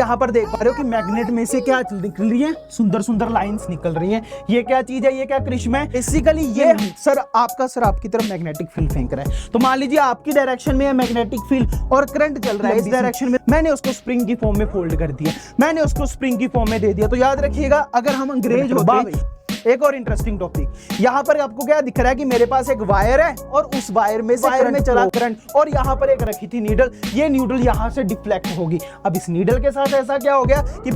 यहाँ पर देख पा रहे हो कि मैग्नेट में से क्या निकल रही है, सुंदर सुंदर लाइंस निकल रही हैं। ये क्या चीज है, ये क्या कृष्ण है? बेसिकली ये सर आपकी तरफ मैग्नेटिक फील्ड फेंक रहा है। तो मान लीजिए आपकी डायरेक्शन में है मैग्नेटिक फील्ड और करंट चल रहा है इस डायरेक्शन में। मैंने उसको स्प्रिंग की फॉर्म में फोल्ड कर दिया, मैंने उसको स्प्रिंग की फॉर्म में दे दिया। तो याद रखिएगा, अगर हम अंग्रेज होते, एक और इंटरेस्टिंग टॉपिक, यहां पर आपको क्या दिख रहा है कि मेरे पास एक वायर है और उस वायर में चला करंट और यहां पर एक रखी थी नीडल। ये नीडल यहां से डिफ्लेक्ट होगी। अब इस नीडल के साथ ऐसा क्या हो गया कि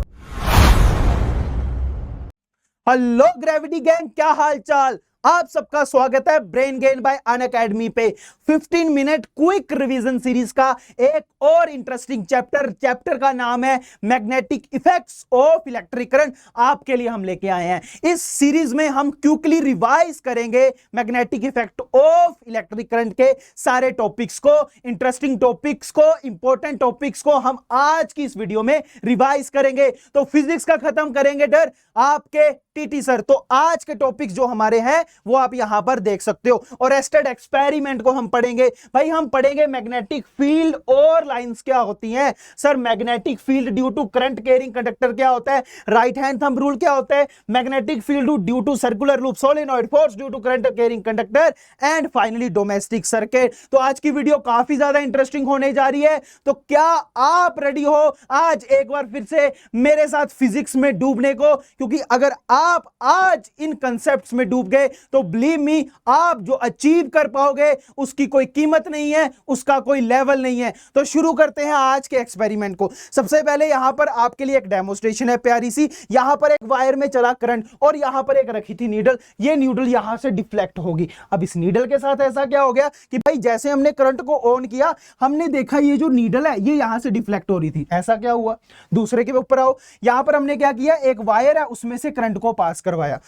हेलो ग्रेविटी गैंग, क्या हाल चाल? आप सबका स्वागत है ब्रेन गेन बाय अनअकैडमी पे 15 मिनट क्विक रिवीजन सीरीज का एक और इंटरेस्टिंग चैप्टर का नाम है magnetic effects of electric current. आपके लिए हम लेके आए हैं। इस सीरीज में हम क्विकली रिवाइज करेंगे magnetic effect of electric current के सारे टॉपिक्स को, इंटरेस्टिंग टॉपिक्स को, इंपॉर्टेंट टॉपिक्स को हम आज की इस वीडियो में रिवाइज करेंगे। तो फिजिक्स का खत्म करेंगे डर आपके टीटी सर। तो आज के टॉपिक्स जो हमारे हैं वो आप यहां पर देख सकते हो। और एस्टेड एक्सपेरिमेंट को हम पढ़ेंगे। भाई हम पढ़ेंगे मैग्नेटिक फील्ड और लाइंस क्या होती हैं। Sir magnetic field due to current carrying conductor क्या होता है, राइट हैंड थंब रूल क्या होता है, magnetic field due to circular loop solenoid force due to current carrying conductor and finally domestic circuit. तो आज की वीडियो काफी ज्यादा इंटरेस्टिंग होने जा रही है। तो क्या आप रेडी हो आज एक बार फिर से मेरे साथ फिजिक्स में डूबने को? क्योंकि अगर आप आज इन कंसेप्ट्स में डूब गए तो बिलीव मी, आप जो अचीव कर पाओगे उसकी कोई कीमत नहीं है, उसका कोई लेवल नहीं है। तो शुरू करते हैं आज के एक्सपेरिमेंट को। सबसे पहले यहां पर आपके लिए एक डेमोस्ट्रेशन है प्यारी सी। यहां पर एक वायर में चला करंट और यहां पर एक रखी थी नीडल। ये नीडल यहां से डिफ्लेक्ट होगी। अब इस नीडल के साथ ऐसा क्या हो गया कि भाई जैसे हमने करंट को ऑन किया, हमने देखा ये जो नीडल है ये यहां से डिफ्लेक्ट हो रही थी। ऐसा क्या हुआ? दूसरे के ऊपर आओ। यहां पर हमने क्या किया, एक वायर है उसमें से करंट को पास करवाया।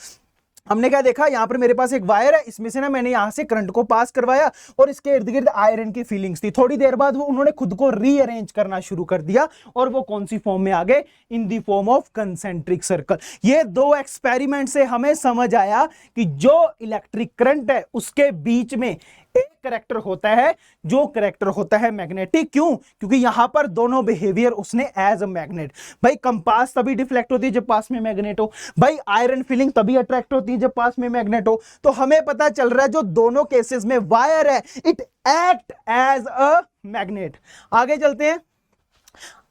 हमने क्या देखा, यहां पर मेरे पास एक वायर है, इसमें से ना मैंने यहां से करंट को पास करवाया और इसके इर्द गिर्द आयरन की फीलिंग्स थी। थोड़ी देर बाद वो उन्होंने खुद को रीअरेंज करना शुरू कर दिया और वो कौन सी फॉर्म में आ गए? In the form of concentric circle. ये दो एक्सपेरिमेंट से हमें समझ आया कि जो इलेक्ट्रिक करंट है उसके बीच में एक करैक्टर होता है, जो करैक्टर होता है मैग्नेटिक। क्यों? क्योंकि यहां पर दोनों बिहेवियर उसने एज अ मैग्नेट। भाई कंपास तभी डिफ्लेक्ट होती है जब पास में मैग्नेट हो। भाई आयरन फीलिंग तभी अट्रैक्ट होती है जब पास में मैग्नेट हो। तो हमें पता चल रहा है जो दोनों केसेस में वायर है it act as a magnet. आगे चलते हैं।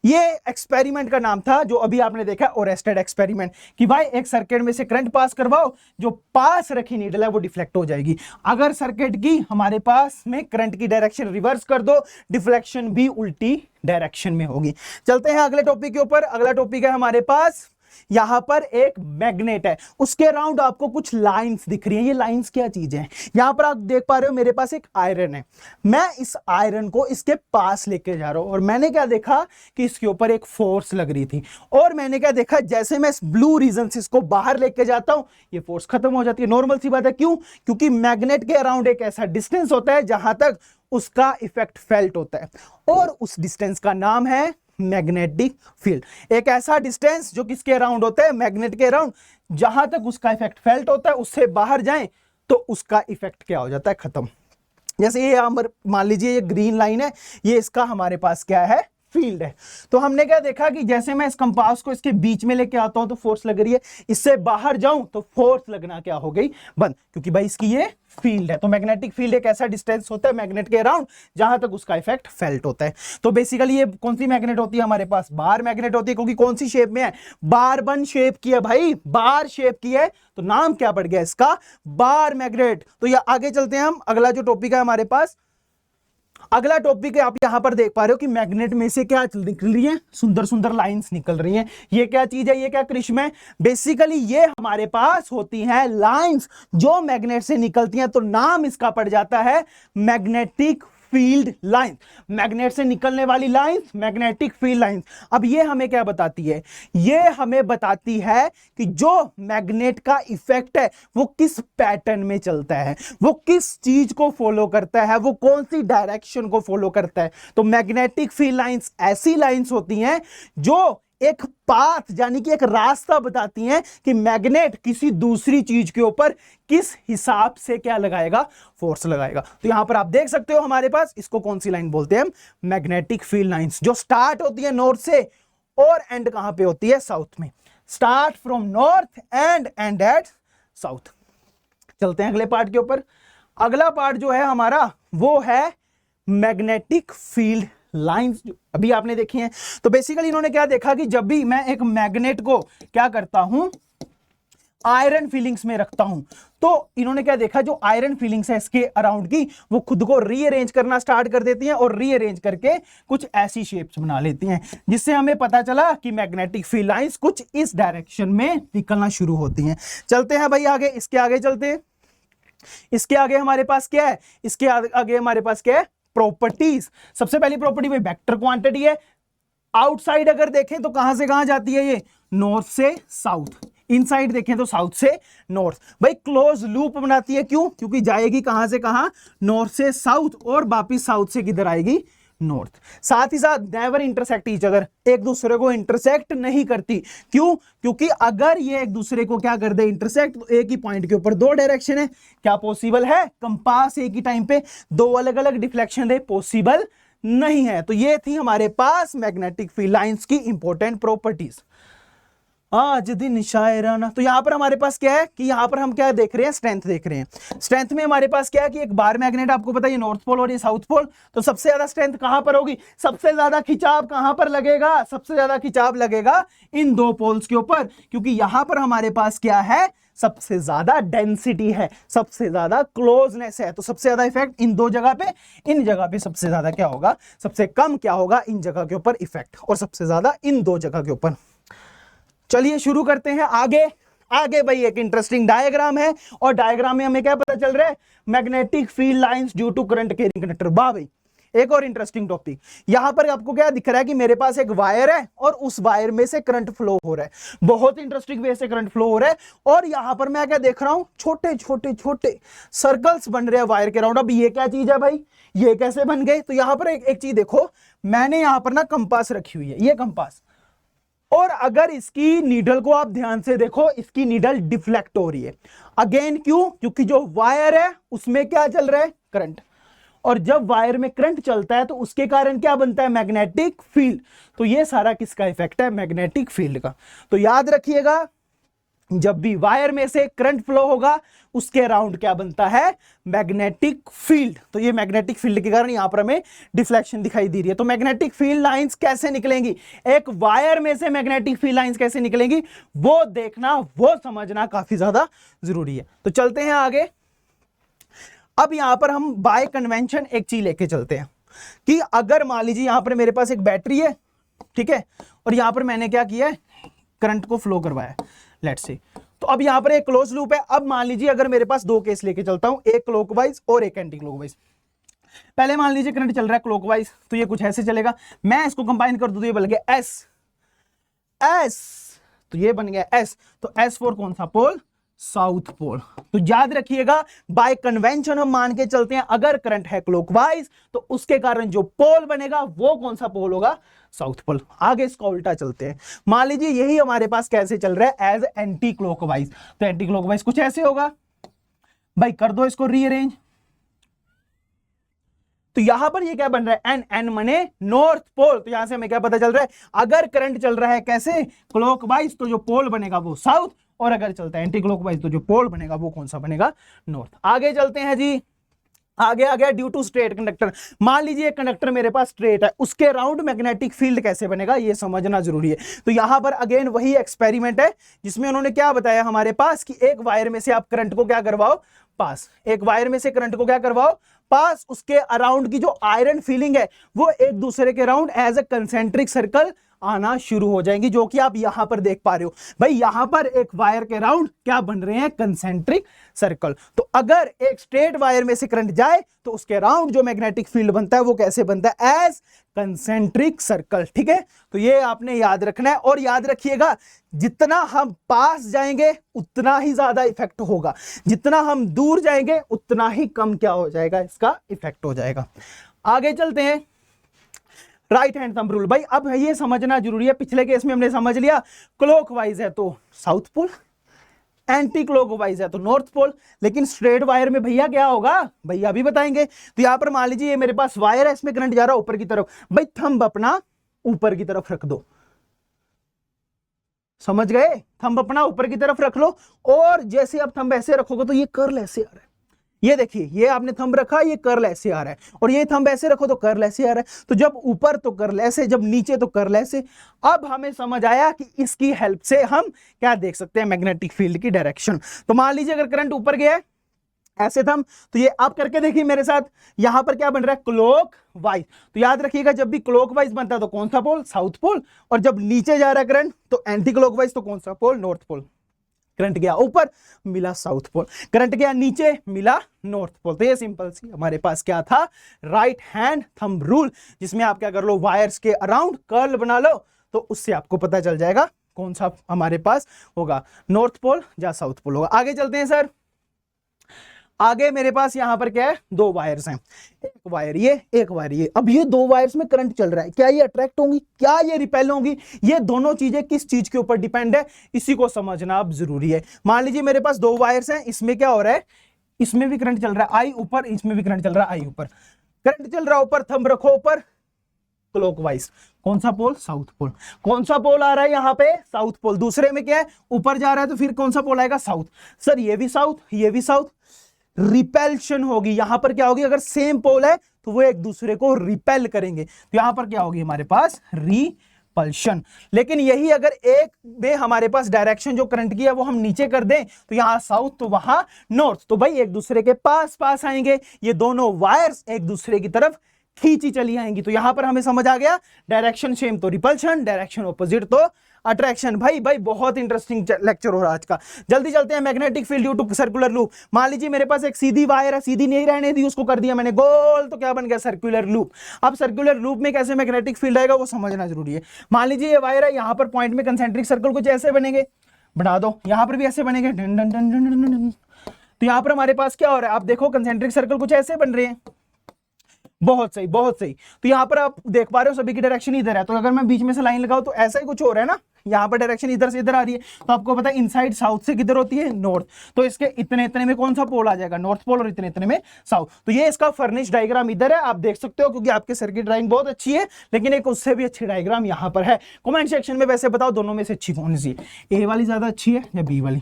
ये एक्सपेरिमेंट का नाम था जो अभी आपने देखा ओरेस्टेड एक्सपेरिमेंट, कि भाई एक सर्किट में से करंट पास करवाओ, जो पास रखी नीडल है वो डिफ्लेक्ट हो जाएगी। अगर सर्किट की हमारे पास में करंट की डायरेक्शन रिवर्स कर दो, डिफ्लेक्शन भी उल्टी डायरेक्शन में होगी। चलते हैं अगले टॉपिक के ऊपर। अगला टॉपिक है हमारे पास, यहां पर एक मैग्नेट है, उसके अराउंड आपको कुछ लाइंस दिख रही हैं। ये लाइंस क्या चीज है? यहां पर आप देख पा रहे हो मेरे पास एक आयरन है, मैं इस आयरन को इसके पास लेके जा रहा हूं और मैंने क्या देखा कि इसके ऊपर एक फोर्स लग रही थी। और मैंने क्या देखा, जैसे मैं इस ब्लू रीजन से इसको बाहर लेके जाता हूं ये फोर्स खत्म हो जाती है। नॉर्मल सी बात है। क्यों? क्योंकि मैग्नेट के अराउंड एक ऐसा डिस्टेंस होता है जहां तक उसका इफेक्ट फेल्ट होता है और उस डिस्टेंस का नाम है मैग्नेटिक फील्ड। एक ऐसा डिस्टेंस जो किसके अराउंड होता है? मैग्नेट के अराउंड। जहां तक उसका इफेक्ट फेल्ट होता है उससे बाहर जाएं तो उसका इफेक्ट क्या हो जाता है? खत्म। जैसे ये मान लीजिए ये ग्रीन लाइन है, ये इसका हमारे पास क्या है? फील्ड है। तो हमने क्या देखा कि जैसे मैं इस कंपास को इसके बीच में लेके आता हूं तो फोर्स लग रही है, इससे बाहर जाऊं तो फोर्स लगना क्या हो गई? बंद। क्योंकि भाई इसकी ये फील्ड है। तो मैग्नेटिक फील्ड एक ऐसा डिस्टेंस होता है मैग्नेट के अराउंड जहां तक उसका इफेक्ट फेल्ट होता है। तो बेसिकली ये कौन सी मैग्नेट होती है हमारे पास? बार मैग्नेट होती है। क्योंकि कौन सी शेप में है? बार बन शेप की है भाई, बार शेप की है, तो नाम क्या पड़ गया इसका? Bar magnet. तो ये आगे चलते हैं हम। अगला जो टॉपिक है हमारे पास, अगला टॉपिक है, आप यहां पर देख पा रहे हो कि मैग्नेट में से क्या निकल रही है, सुंदर सुंदर लाइंस निकल रही हैं। ये क्या चीज है, ये क्या कृष्ण है? बेसिकली ये हमारे पास होती हैं लाइंस जो मैग्नेट से निकलती हैं। तो नाम इसका पड़ जाता है मैग्नेटिक फील्ड लाइन। मैग्नेट से निकलने वाली लाइंस मैग्नेटिक फील्ड लाइंस। अब ये हमें क्या बताती है? ये हमें बताती है कि जो मैग्नेट का इफेक्ट है वो किस पैटर्न में चलता है, वो किस चीज को फॉलो करता है, वो कौन सी डायरेक्शन को फॉलो करता है। तो मैग्नेटिक फील्ड लाइंस ऐसी लाइंस होती हैं जो एक पाथ यानी कि एक रास्ता बताती हैं कि मैग्नेट किसी दूसरी चीज के ऊपर किस हिसाब से क्या लगाएगा? फोर्स लगाएगा। तो यहां पर आप देख सकते हो हमारे पास इसको कौन सी लाइन बोलते हैं हम? मैग्नेटिक फील्ड लाइंस, जो स्टार्ट होती है नॉर्थ से और एंड कहां पे होती है? साउथ में। Start from north end end at south. चलते हैं अगले पार्ट के ऊपर। अगला पार्ट जो है हमारा वो है मैग्नेटिक फील्ड लाइंस, अभी आपने देखी हैं। तो बेसिकली इन्होंने क्या देखा कि जब भी मैं एक मैग्नेट को क्या करता हूं, आयरन फीलिंग्स में रखता हूं, तो इन्होंने क्या देखा, जो आयरन फीलिंग्स है इसके अराउंड की, वो खुद को रीअरेंज करना स्टार्ट कर देती हैं और रीअरेंज करके कुछ ऐसी शेप्स बना लेती हैं, जिससे हमें पता चला कि मैग्नेटिक फील्ड लाइंस कुछ इस डायरेक्शन में निकलना शुरू होती हैं। चलते हैं भाई आगे, इसके आगे चलते हैं। इसके आगे हमारे पास क्या है? इसके आगे हमारे पास क्या है? प्रॉपर्टीज। सबसे पहली प्रॉपर्टी में वेक्टर क्वांटिटी है। आउटसाइड अगर देखें तो कहां से कहां जाती है? ये नॉर्थ से साउथ। इनसाइड देखें तो साउथ से नॉर्थ। भाई क्लोज लूप बनाती है, क्यों? क्योंकि जाएगी कहां से कहां? नॉर्थ से साउथ, और वापिस साउथ से किधर आएगी? नॉर्थ। साथ ही साथ नेवर इंटरसेक्ट ईच अदर, एक दूसरे को इंटरसेक्ट नहीं करती। क्यों? क्योंकि अगर ये एक दूसरे को क्या कर दे? इंटरसेक्ट, तो एक ही पॉइंट के ऊपर दो डायरेक्शन है, क्या पॉसिबल है? कंपास एक ही टाइम पे दो अलग अलग डिफ्लेक्शन है, पॉसिबल नहीं है। तो ये थी हमारे पास मैग्नेटिक फील्ड लाइंस की इंपॉर्टेंट प्रॉपर्टीज। आज दिन शायराना। तो यहां पर हमारे पास क्या है कि यहां पर हम क्या देख रहे हैं? स्ट्रेंथ देख रहे हैं। स्ट्रेंथ में हमारे पास क्या है कि एक बार मैग्नेट, आपको पता है नॉर्थ पोल और ये साउथ पोल, तो सबसे ज्यादा स्ट्रेंथ कहां पर होगी? सबसे ज्यादा खिंचाव कहां पर लगेगा? सबसे ज्यादा खिंचाव लगेगा इन दो पोल्स के ऊपर, क्योंकि यहां पर हमारे पास क्या है? सबसे ज्यादा डेंसिटी है, सबसे ज्यादा क्लोजनेस है। तो सबसे ज्यादा इफेक्ट इन दो जगह पे, इन जगह पे सबसे ज्यादा क्या होगा? सबसे कम क्या होगा? इन जगह के ऊपर इफेक्ट, और सबसे ज्यादा इन दो जगह के ऊपर। चलिए शुरू करते हैं आगे। आगे भाई एक इंटरेस्टिंग डायग्राम है, और डायग्राम में हमें क्या पता चल रहा है? Magnetic field lines due to current carrying conductor. वाह भाई, एक और इंटरेस्टिंग टॉपिक। यहां पर आपको क्या दिख रहा है कि मेरे पास एक वायर है और उस वायर में से करंट फ्लो हो रहा है, बहुत इंटरेस्टिंग वे से करंट फ्लो हो रहा है। और यहां पर मैं क्या देख रहा हूं? छोटे छोटे छोटे सर्कल्स बन रहे हैं वायर के राउंड। अब ये क्या चीज है भाई? ये कैसे बन गए? तो यहां पर एक चीज देखो, मैंने यहां पर ना कंपास रखी हुई है, ये कंपास, और अगर इसकी नीडल को आप ध्यान से देखो, इसकी नीडल डिफ्लेक्ट हो रही है। अगेन क्यों? क्योंकि जो वायर है उसमें क्या चल रहा है? करंट। और जब वायर में करंट चलता है तो उसके कारण क्या बनता है? Magnetic field. तो ये सारा किसका इफेक्ट है? मैग्नेटिक फील्ड का। तो याद रखिएगा, जब भी वायर में से करंट फ्लो होगा उसके अराउंड क्या बनता है? Magnetic field. तो ये मैग्नेटिक फील्ड के कारण यहां पर हमें डिफ्लेक्शन दिखाई दे रही है। तो मैग्नेटिक फील्ड लाइंस कैसे निकलेंगी? एक वायर में से मैग्नेटिक फील्ड लाइंस कैसे निकलेंगी, वो देखना, वो समझना काफी ज्यादा जरूरी है। तो चलते हैं आगे। अब यहां पर हम बाय कन्वेंशन एक चीज लेके चलते हैं कि अगर मान लीजिए यहां पर मेरे पास एक बैटरी है, ठीक है, और यहां पर मैंने क्या किया है? करंट को फ्लो करवाया, लेट्स से। तो अब यहां पर एक क्लोज लूप है। अब मान लीजिए अगर मेरे पास दो केस लेके चलता हूं, एक क्लॉकवाइज और एक एंटी क्लॉकवाइज। पहले मान लीजिए करंट चल रहा है क्लॉकवाइज, तो ये कुछ ऐसे चलेगा। मैं इसको कंबाइन कर दूं तो ये बन गया एस एस, तो ये बन गया एस। तो एस फॉर कौन सा पोल? South pole. तो याद रखिएगा, बाय कन्वेंशन हम मान के चलते हैं अगर करंट है क्लॉकवाइज तो उसके कारण जो पोल बनेगा वो कौन सा पोल होगा? South pole. आगे इसका उल्टा चलते हैं। मान लीजिए यही हमारे पास कैसे चल रहा है? As anti clockwise. तो एंटी क्लॉकवाइज कुछ ऐसे होगा भाई, कर दो इसको रीअरेंज। तो यहां पर ये क्या बन रहा है? एन, एन मने नॉर्थ पोल। तो यहां से हमें क्या पता चल रहा है? अगर करंट चल रहा है कैसे? क्लॉकवाइज, तो जो पोल बनेगा वो साउथ, और अगर चलता है एंटी क्लॉकवाइज तो जो पोल बनेगा वो कौन सा बनेगा? नॉर्थ। आगे चलते हैं जी। आगे आ गया ड्यू टू स्ट्रेट कंडक्टर। मान लीजिए कंडक्टर मेरे पास स्ट्रेट है, उसके अराउंड मैग्नेटिक फील्ड कैसे बनेगा ये समझना जरूरी है। तो यहां पर अगेन वही एक्सपेरिमेंट है जिसमें उन्होंने क्या बताया हमारे पास कि एक वायर में से आप करंट को क्या करवाओ? पास। एक वायर में से करंट को क्या करवाओ? पास। उसके अराउंड की जो आयरन फीलिंग है वो एक दूसरे के around as a concentric circle आना शुरू हो जाएंगी, जो कि आप यहां पर देख पा रहे हो। भाई यहां पर एक वायर के राउंड क्या बन रहे हैं? Concentric circle. तो अगर एक स्ट्रेट वायर में से करंट जाए तो उसके राउंड जो मैग्नेटिक फील्ड बनता है वो कैसे बनता है? As concentric circle. ठीक है, तो ये आपने याद रखना है। और याद रखिएगा, जितना हम पास जाएंगे उतना ही ज्यादा इफेक्ट होगा, जितना हम दूर जाएंगे उतना ही कम क्या हो जाएगा? इसका इफेक्ट हो जाएगा। आगे चलते हैं। Right hand thumb rule. भाई अब ये समझना जरूरी है, पिछले केस में हमने समझ लिया क्लॉकवाइज है तो साउथ पोल, एंटी क्लॉकवाइज है तो नॉर्थ पोल, लेकिन स्ट्रेट वायर में भैया क्या होगा? भैया अभी बताएंगे। तो यहां पर मान लीजिए ये मेरे पास वायर है, इसमें करंट जा रहा है ऊपर की तरफ। भाई थंब अपना ऊपर की तरफ रख दो, समझ गए? थंब अपना ऊपर की तरफ रख लो और जैसे आप थंब ऐसे रखोगे तो ये कर्ल ऐसे आ रहा है। ये देखिए, ये आपने थंब रखा, ये कर्ल ऐसे आ रहा है, और ये थंब ऐसे रखो तो कर्ल ऐसे आ रहा है। तो जब ऊपर तो कर्ल ऐसे, जब नीचे तो कर्ल ऐसे। अब हमें समझ आया कि इसकी हेल्प से हम क्या देख सकते हैं, मैग्नेटिक फील्ड की डायरेक्शन। तो मान लीजिए अगर करंट ऊपर गया है ऐसे थंब, तो ये आप करके देखिए मेरे साथ, यहां पर क्या बन रहा है, क्लॉक वाइज। तो याद रखिएगा जब भी क्लॉक वाइज बनता है तो कौन सा पोल, साउथ पोल, और जब नीचे जा रहा है करंट तो एंटी क्लॉक वाइज, तो कौन सा पोल, नॉर्थ पोल। करंट गया ऊपर मिला साउथ पोल, करंट गया नीचे मिला नॉर्थ पोल। तो ये सिंपल सी हमारे पास क्या था, राइट हैंड थंब रूल, जिसमें आप क्या कर लो, वायर्स के अराउंड कर्ल बना लो, तो उससे आपको पता चल जाएगा कौन सा हमारे पास होगा, नॉर्थ पोल या साउथ पोल होगा। आगे चलते हैं सर। आगे मेरे पास यहां पर क्या है, दो वायर्स हैं, एक वायर ये, एक वायर ये। अब ये दो वायर्स में करंट चल रहा है, क्या ये अट्रैक्ट होंगी, क्या ये रिपेल होंगी? ये दोनों चीजें किस चीज के ऊपर डिपेंड है, इसी को समझना अब जरूरी है। मान लीजिए मेरे पास दो वायर्स हैं, इसमें क्या हो रहा है, इसमें भी करंट चल रहा है आई ऊपर, इसमें भी करंट चल रहा है आई ऊपर। करंट चल रहा है ऊपर, थंब रखो ऊपर, क्लॉकवाइज। कौन सा पोल, साउथ पोल। कौन सा पोल आ रहा है यहां पे, साउथ पोल। दूसरे में क्या है, ऊपर जा रहा है, तो फिर कौन सा पोल आएगा, साउथ। सर ये भी साउथ, ये भी साउथ, रिपेल्शन होगी। यहां पर क्या होगी, अगर सेम पोल है तो वो एक दूसरे को रिपेल करेंगे, तो यहां पर क्या होगी हमारे पास, रिपल्शन। लेकिन यही अगर एक में हमारे पास डायरेक्शन जो करंट की है वो हम नीचे कर दें, तो यहां साउथ तो वहां नॉर्थ, तो भाई एक दूसरे के पास पास आएंगे, ये दोनों वायर्स एक दूसरे की तरफ खींची चली आएंगी। तो यहां पर हमें समझ आ गया, डायरेक्शन सेम तो रिपल्शन, डायरेक्शन ऑपोजिट तो अट्रैक्शन। भाई भाई बहुत इंटरेस्टिंग लेक्चर हो रहा है आज का। जल्दी चलते हैं, magnetic field due to circular loop. मान लीजिए मेरे पास एक सीधी वायर है, सीधी नहीं रहने दी, उसको कर दिया मैंने गोल, तो क्या बन गया, सर्कुलर लूप। अब सर्कुलर लूप में कैसे मैग्नेटिक फील्ड आएगा वो समझना जरूरी है। मान लीजिए ये वायर है, यहां पर पॉइंट में कंसेंट्रिक सर्कल कुछ ऐसे बनेंगे, बना दो, यहां पर भी ऐसे बनेंगे, done done done done done done. तो यहां पर हमारे पास क्या हो रहा है, आप देखो कंसेंट्रिक सर्कल कुछ ऐसे बन रहे हैं, बहुत सही बहुत सही। तो यहां पर आप देख पा रहे हो सभी की डायरेक्शन इधर है, तो अगर मैं बीच में से लाइन लगाऊं तो ऐसा ही कुछ हो रहा है ना, यहां पर डायरेक्शन इधर से इधर आ रही है, तो आपको पता है इनसाइड साउथ से किधर होती है, नॉर्थ। तो इसके इतने इतने में कौन सा पोल आ जाएगा, नॉर्थ पोल, और इतने इतने में साउथ। तो ये इसका फर्निश डायग्राम इधर है, आप देख सकते हो, क्योंकि आपके सर की ड्राइंग बहुत अच्छी है, लेकिन एक उससे भी अच्छी डायग्राम यहां पर है। कमेंट सेक्शन में वैसे बताओ दोनों में से अच्छी कौन सी है, ए वाली ज्यादा अच्छी है या बी वाली,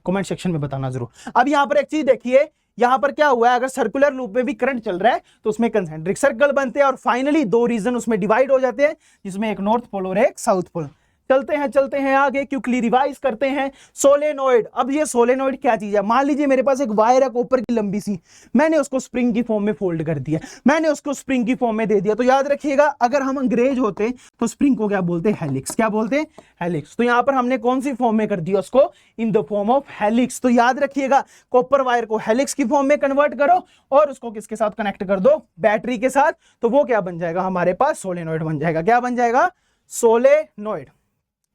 कमेंट सेक्शन में बताना जरूर। अब यहां पर एक चीज देखिए, यहां पर क्या हुआ है, अगर सर्कुलर लूप में भी करंट चल रहा है तो उसमें कंसेंट्रिक सर्कल बनते हैं, और फाइनली दो रीजन उसमें डिवाइड हो जाते हैं, जिसमें एक नॉर्थ पोल और एक साउथ पोल। चलते हैं आगे, क्विकली रिवाइज करते हैं। सोलेनोइड। अब ये सोलेनोइड क्या चीज है, मान लीजिए मेरे पास एक वायर है कॉपर की लंबी सी, मैंने उसको स्प्रिंग की फॉर्म में फोल्ड कर दिया, मैंने उसको स्प्रिंग की फॉर्म में दे दिया। तो याद रखिएगा, अगर हम अंग्रेज होते तो स्प्रिंग को क्या बोलते हैं, हेलिक्स। क्या बोलते हैं, हेलिक्स। तो यहां पर हमने कौन सी फॉर्म में कर दिया उसको, in the form of helix. तो याद रखिएगा, कॉपर वायर को हेलिक्स की फॉर्म में कन्वर्ट करो और उसको किसके साथ कनेक्ट कर दो, बैटरी के साथ, तो वो क्या बन जाएगा हमारे पास, सोलेनोइड बन जाएगा। क्या बन जाएगा, सोलेनोइड।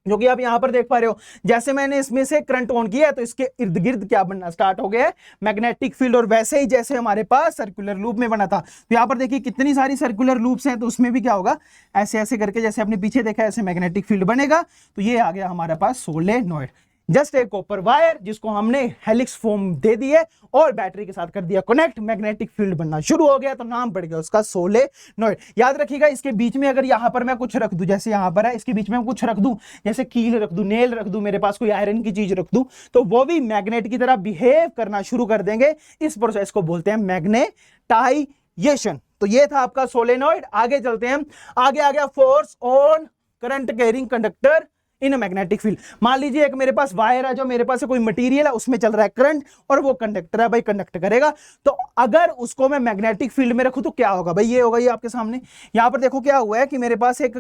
जो कि आप यहां पर देख पा रहे हो, जैसे मैंने इसमें से करंट ऑन किया है तो इसके इर्द गिर्द क्या बनना स्टार्ट हो गया है, मैग्नेटिक फील्ड। और वैसे ही जैसे हमारे पास सर्कुलर लूप में बना था, तो यहां पर देखिए कितनी सारी सर्कुलर लूप्स हैं, तो उसमें भी क्या होगा, ऐसे ऐसे करके जैसे आपने पीछे देखा ऐसे मैग्नेटिक फील्ड बनेगा। तो ये आ गया हमारे पास सोलेनोइड, जस्ट एक कॉपर वायर जिसको हमने हेलिक्स फॉर्म दे दी है और बैटरी के साथ कर दिया कनेक्ट, मैग्नेटिक फील्ड बनना शुरू हो गया, तो नाम पड़ गया उसका सोलेनोइड। याद रखिएगा, इसके बीच में अगर यहां पर मैं कुछ रख दूं, जैसे यहां पर है, इसके बीच में कुछ रख दूं, जैसे कील रख दूं, नेल रख दूं, मेरे पास कोई आयरन की चीज रख दूं, तो वो भी मैग्नेट की तरह बिहेव करना शुरू कर देंगे। इस प्रोसेस को बोलते हैं मैग्नेटाइजेशन। तो ये था आपका सोलेनोइड। आगे चलते हैं, आगे आ गया force on current carrying conductor in magnetic field. मान लीजिए एक मेरे पास वायर है, जो मेरे पास कोई मटेरियल है, उसमें चल रहा है करंट और वो कंडक्टर है, भाई कंडक्ट करेगा। तो अगर उसको मैं मैग्नेटिक फील्ड में रखूं तो क्या होगा, भाई ये होगा, ये आपके सामने। यहां पर देखो क्या हुआ है कि मेरे पास एक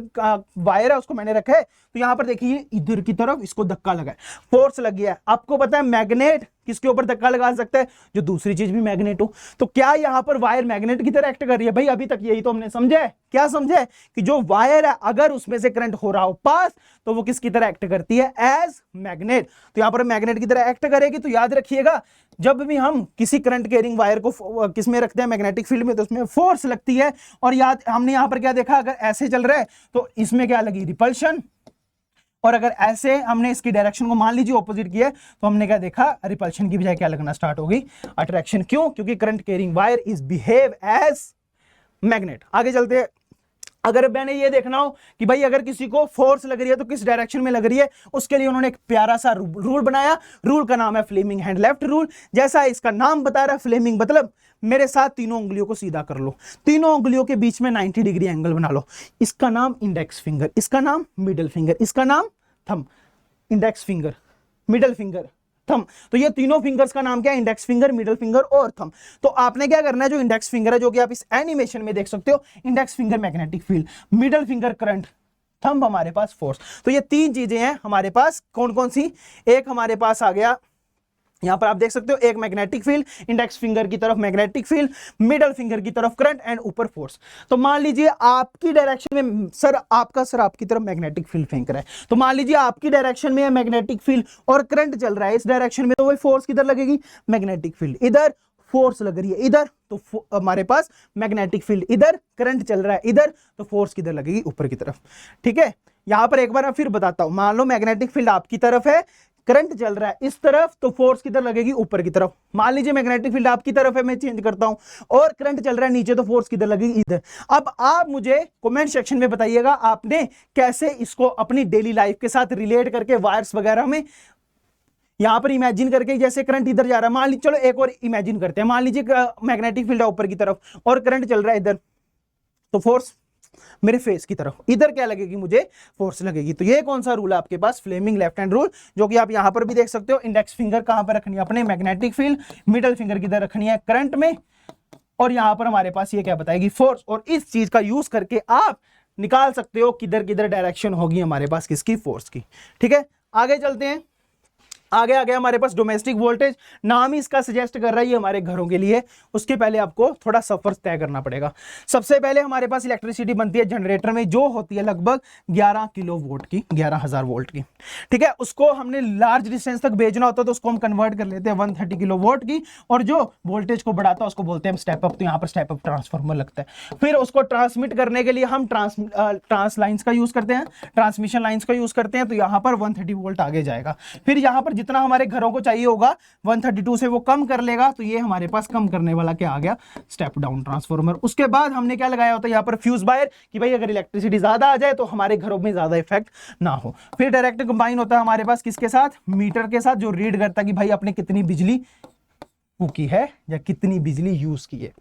वायर है, उसको मैंने रखा है, तो यहां पर देखिए इधर की तरफ इसको धक्का लगा है, फोर्स लग गया है। आपको पता है मैग्नेट किसके ऊपर धक्का लगा सकता है, जो दूसरी चीज भी मैग्नेट हो। तो क्या यहां पर वायर मैग्नेट की तरह एक्ट कर रही है, भाई अभी तक यही तो हमने समझा है। क्या समझे, कि जो वायर है अगर उसमें से करंट हो रहा हो पास, तो वो किसकी तरह एक्ट करती है, एज मैग्नेट। तो यहां पर मैग्नेट की तरह एक्ट करेगी। तो याद रखिएगा, जब भी हम किसी करंट कैरिंग वायर को किसमें रखते हैं, मैग्नेटिक फील्ड में, तो उसमें फोर्स लगती है। और याद हमने यहां पर क्या देखा, अगर ऐसे चल रहा है तो इसमें क्या लगी, रिपल्शन, और अगर ऐसे हमने इसकी डायरेक्शन को मान लीजिए ऑपोजिट किया, तो हमने क्या देखा, रिपल्शन की बजाय क्या लगना स्टार्ट होगी, अट्रैक्शन। क्यों, क्योंकि current carrying wire is behave as magnet. आगे चलते हैं, अगर मैंने ये देखना हो कि भाई अगर किसी को फोर्स लग रही है तो किस डायरेक्शन में लग रही है, उसके लिए उन्होंने एक प्यारा सा रूल बनाया। रूल का नाम है फ्लेमिंग हैंड लेफ्ट रूल। जैसा इसका नाम बता रहा है फ्लेमिंग, मतलब मेरे साथ तीनों उंगलियों को सीधा कर लो, तीनों उंगलियों के बीच में 90 डिग्री एंगल बना लो। इसका नाम इंडेक्स फिंगर, इसका नाम मिडिल फिंगर, इसका नाम thumb. Index finger, middle finger, thumb. तो ये तीनों फिंगर्स का नाम क्या है? इंडेक्स फिंगर, मिडिल फिंगर और थंब। तो आपने क्या करना है, जो इंडेक्स फिंगर है, जो कि आप इस एनिमेशन में देख सकते हो, index finger magnetic field, middle finger current, thumb हमारे पास फोर्स। तो ये तीन चीजें हैं हमारे पास। कौन कौन सी? एक हमारे पास आ गया, यहां पर आप देख सकते हो, एक मैग्नेटिक फील्ड, इंडेक्स फिंगर की तरफ मैग्नेटिक फील्ड, मिडिल फिंगर की तरफ करंट एंड ऊपर फोर्स। तो मान लीजिए आपकी डायरेक्शन में सर आपकी तरफ मैग्नेटिक फील्ड फेंक रहा है, तो मान लीजिए आपकी डायरेक्शन में है मैग्नेटिक फील्ड और करंट चल रहा है इस डायरेक्शन में, तो वही फोर्स किधर लगेगी? मैग्नेटिक फील्ड इधर, फोर्स लग रही है इधर, तो हमारे पास मैग्नेटिक फील्ड इधर, करंट चल रहा है इधर, तो फोर्स किधर लगेगी? ऊपर की तरफ। ठीक है, यहां पर एक बार मैं फिर बताता हूं। मान लो मैग्नेटिक फील्ड आपकी तरफ है, करंट चल रहा है इस तरफ, तो फोर्स किधर लगेगी? ऊपर की तरफ। मान लीजिए मैग्नेटिक फील्ड आपकी तरफ है, मैं चेंज करता हूं, और करंट चल रहा है नीचे, तो फोर्स किधर लगेगी? इधर। अब आप मुझे कमेंट सेक्शन में बताइएगा आपने कैसे इसको अपनी डेली लाइफ के साथ रिलेट करके वायर्स वगैरह में यहां पर इमेजिन करके, जैसे करंट इधर जा रहा है, मान लीजिए, चलो एक और इमेजिन करते हैं, मान लीजिए मैग्नेटिक फील्ड है ऊपर की तरफ और करंट चल रहा है इधर, तो फोर्स मेरे फेस की तरफ, इधर क्या लगेगी? मुझे फोर्स लगेगी। तो ये कौन सा रूल है आपके पास? फ्लेमिंग लेफ्ट हैंड रूल, जो कि आप यहां पर भी देख सकते हो। इंडेक्स फिंगर कहां पर रखनी है? अपने मैग्नेटिक फील्ड, मिडिल फिंगर किधर रखनी है? करंट में, और यहां पर हमारे पास ये क्या बताएगी? फोर्स। और इस चीज का यूज करके आप निकाल सकते हो किधर किधर डायरेक्शन होगी हमारे पास किसकी? फोर्स की। ठीक है, आगे चलते हैं। आगे आ गया हमारे पास डोमेस्टिक वोल्टेज। नाम ही इसका सजेस्ट कर रहा है ये हमारे घरों के लिए। उसके पहले आपको थोड़ा सफर तय करना पड़ेगा। सबसे पहले हमारे पास इलेक्ट्रिसिटी बनती है जनरेटर में, जो होती है लगभग 11 किलो वोल्ट की, 11,000 वोल्ट की। ठीक है, उसको हमने लार्ज डिस्टेंस तक भेजना होता है, तो उसको हम कन्वर्ट कर लेते हैं 130 किलो वोल्ट की, और जो वोल्टेज को बढ़ाता है उसको बोलते हैं स्टेप अप। तो यहाँ पर स्टेप अप ट्रांसफार्मर लगता है। फिर उसको ट्रांसमिट करने के लिए हम ट्रांस लाइन्स का यूज करते हैं, ट्रांसमिशन लाइन्स का यूज करते हैं। तो यहाँ पर 130 वोल्ट आगे जाएगा। फिर यहाँ पर जितना हमारे घरों को चाहिए होगा 132 से वो कम कर लेगा, तो ये हमारे पास कम करने वाला क्या आ गया? Step down transformer. उसके बाद हमने क्या लगाया होता है यहाँ पर? फ्यूज वायर, कि भाई अगर इलेक्ट्रिसिटी ज्यादा आ जाए तो हमारे घरों में ज्यादा इफेक्ट ना हो। फिर डायरेक्ट कंबाइन होता है हमारे पास किसके साथ? मीटर के साथ, जो रीड करता है कि भाई आपने कितनी बिजली फूकी है या कितनी बिजली यूज की है।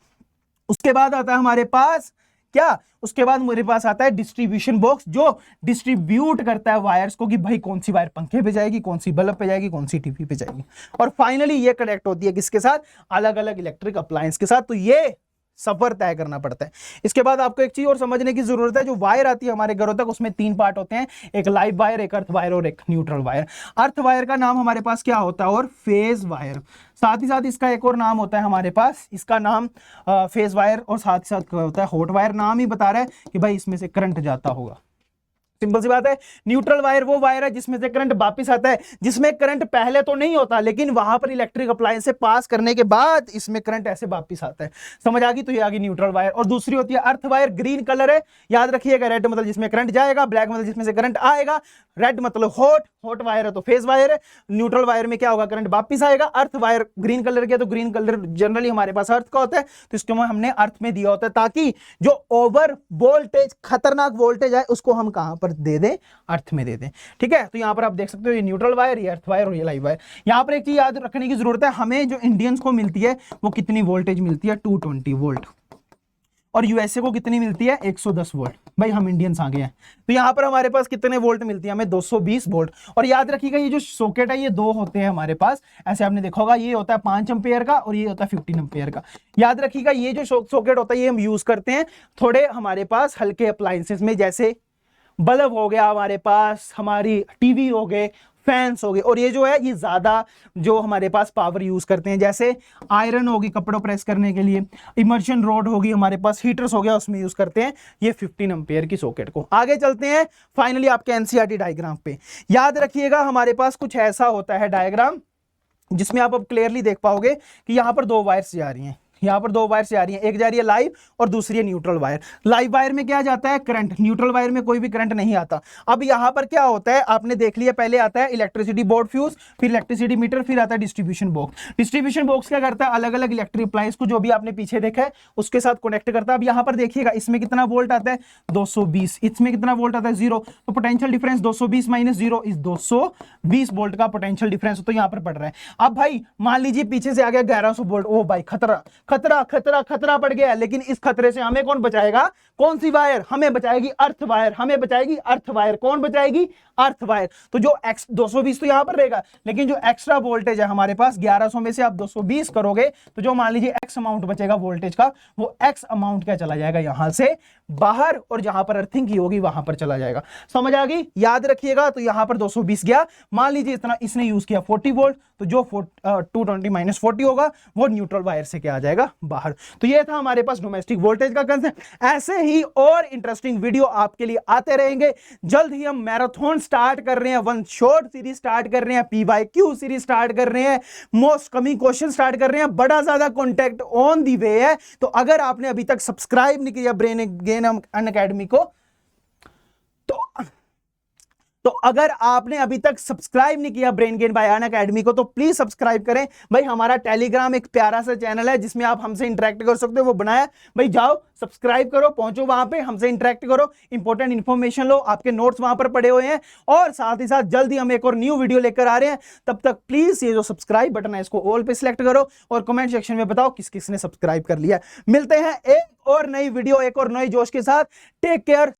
उसके बाद आता है हमारे पास क्या? उसके बाद मेरे पास आता है डिस्ट्रीब्यूशन बॉक्स, जो डिस्ट्रीब्यूट करता है वायर्स को कि भाई कौन सी वायर पंखे पे जाएगी, कौन सी बल्ब पे जाएगी, कौन सी टीवी पे जाएगी। और फाइनली ये कनेक्ट होती है किसके साथ? अलग अलग इलेक्ट्रिक अप्लायंस के साथ। तो ये सफर तय करना पड़ता है। इसके बाद आपको एक चीज और समझने की जरूरत है, जो वायर आती है हमारे घरों तक, उसमें 3 पार्ट होते हैं, एक लाइव वायर, एक अर्थ वायर और एक न्यूट्रल वायर। अर्थ वायर का नाम हमारे पास क्या होता है? और फेज वायर। साथ ही साथ इसका एक और नाम होता है हमारे पास, इसका नाम फेज वायर, और साथ ही साथ होता है हॉट वायर। नाम ही बता रहा है कि भाई इसमें से करंट जाता होगा। सिंपल सी बात है। न्यूट्रल वायर वो वायर है जिसमें से करंट वापस आता है, जिसमें करंट पहले तो नहीं होता, लेकिन वहां पर इलेक्ट्रिक अप्लायंस से पास करने के बाद इसमें करंट ऐसे वापस आता है। समझ आ गई? तो ये आ गई न्यूट्रल वायर। और दूसरी होती है अर्थ वायर, ग्रीन कलर है, याद रखिएगा। रेड मतलब जिसमें करंट जाएगा, ब्लैक मतलब जिसमें से करंट आएगा, रेड मतलब हॉट वायर है तो फेज वायर है। न्यूट्रल वायर में क्या होगा? करंट वापस आएगा। अर्थ वायर ग्रीन कलर के, तो ग्रीन कलर जनरली हमारे पास अर्थ का होता है, तो इसको हमने अर्थ में दिया होता है, ताकि जो ओवर वोल्टेज, खतरनाक वोल्टेज है, उसको हम कहां पर दे दें? अर्थ में दे दें। ठीक है, तो यहां पर आप देख सकते हो ये न्यूट्रल वायर, ये अर्थ वायर और ये लाइव वायर। यहां पर एक चीज याद रखने की जरूरत है, हमें जो इंडियंस को मिलती है वो कितनी वोल्टेज मिलती है? 220 वोल्ट। और यूएसए को कितनी मिलती है? 110 वोल्ट। भाई हम इंडियंस आ गए हैं, तो यहां पर हमारे पास कितने वोल्ट मिलती है? हमें 220 वोल्ट। और याद रखिएगा ये जो सॉकेट है ये 2 होते हैं हमारे पास, ऐसे आपने देखा होगा, ये होता है 5 एम्पेयर का और ये होता है 15 एम्पेयर का। याद रखिएगा ये जो सॉकेट होता है ये हम यूज करते हैं थोड़े हमारे पास हल्के अप्लायंसेस में, जैसे बल्ब हो गया हमारे पास, हमारी टीवी हो गए, फैंस हो गए। और ये जो है ये ज्यादा जो हमारे पास पावर यूज करते हैं, जैसे आयरन होगी कपड़ों प्रेस करने के लिए, इमर्शन रॉड होगी हमारे पास, हीटर्स हो गया उसमें यूज करते हैं ये 15 एम्पेयर की सॉकेट को। आगे चलते हैं फाइनली आपके एनसीईआरटी डायग्राम पे। याद रखिएगा हमारे पास कुछ ऐसा होता है डायग्राम, जिसमें आप अब क्लियरली देख पाओगे कि यहां पर 2 वायर्स जा रही हैं। यहाँ पर दो वायर से आ रही है, एक जा रही है लाइव और दूसरी है न्यूट्रल वायर। लाइव वायर में क्या जाता है, करंट, न्यूट्रल वायर में कोई भी करंट नहीं आता। अब यहाँ पर क्या होता है, आपने देख लिया, पहले आता है इलेक्ट्रिसिटी बोर्ड फ्यूज, फिर इलेक्ट्रिसिटी मीटर, फिर आता है डिस्ट्रीब्यूशन बॉक्स। डिस्ट्रीब्यूशन बॉक्स क्या करता है, अलग अलग इलेक्ट्रिक अप्लायंस को जो भी आपने पीछे देखा है उसके साथ कनेक्ट करता है। अब यहाँ पर देखिएगा इसमें कितना वोल्ट आता है 220, इसमें कितना वोल्ट आता है 0, तो potential difference 220 minus 0 is 220 volt का पोटेंशियल डिफरेंस तो यहाँ पर पड़ रहा है। अब भाई मान लीजिए पीछे से आ गया 1100 वोल्ट, ओ भाई खतरा खतरा खतरा खतरा पड़ गया, लेकिन इस खतरे से हमें कौन बचाएगा, कौन सी वायर, हमें बचाएगी अर्थ वायर, हमें बचाएगी अर्थ वायर। कौन बचाएगी, अर्थ वायर। तो जो एक्स 220 तो यहां पर रहेगा, लेकिन जो एक्स्ट्रा वोल्टेज है हमारे पास 1100 में से आप 220 करोगे तो जो मान लीजिए एक्स अमाउंट बचेगा वोल्टेज का, वो एक्स अमाउंट क्या चला जाएगा यहां से बाहर, और जहां पर अर्थिंग की होगी वहां पर चला जाएगा। समझ आ गई, याद रखिएगा। तो यहां पर 220 गया, मान लीजिए इतना इसने यूज किया 40 वोल्ट, तो जो 220 माइनस 40 होगा वो न्यूट्रल वायर से क्या आ जाएगा बाहर। तो ये था हमारे पास डोमेस्टिक वोल्टेज का कंसेप्ट। ऐसे ही और इंटरेस्टिंग वीडियो आपके लिए आते रहेंगे। जल्द ही हम मैराथन स्टार्ट कर रहे हैं, वन शॉट सीरीज स्टार्ट कर रहे हैं, PYQ सीरीज स्टार्ट कर रहे हैं, मोस्ट कमिंग क्वेश्चन स्टार्ट कर रहे हैं, बड़ा ज्यादा कॉन्टेक्ट ऑन दी वे है। तो अगर आपने अभी तक सब्सक्राइब नहीं किया ब्रेन गेन अनअकैडमी को, तो अगर आपने अभी तक सब्सक्राइब नहीं किया ब्रेन गेन बाय अनअकैडमी को, तो प्लीज सब्सक्राइब करें भाई। हमारा टेलीग्राम एक प्यारा सा चैनल है जिसमें आप हमसे इंटरेक्ट कर सकते हो, वो बनाया भाई, जाओ सब्सक्राइब करो, पहुंचो वहां पे, हमसे इंटरेक्ट करो, इंपॉर्टेंट इंफॉर्मेशन लो, आपके नोट्स वहां पर पड़े हुए हैं। और साथ ही साथ जल्दी हम एक और न्यू वीडियो लेकर आ रहे हैं। तब तक प्लीज ये जो सब्सक्राइब बटन है इसको ऑल पे सिलेक्ट करो और कमेंट सेक्शन में बताओ किस किसने सब्सक्राइब कर लिया। मिलते हैं एक और नई वीडियो, एक और नई जोश के साथ। Take care.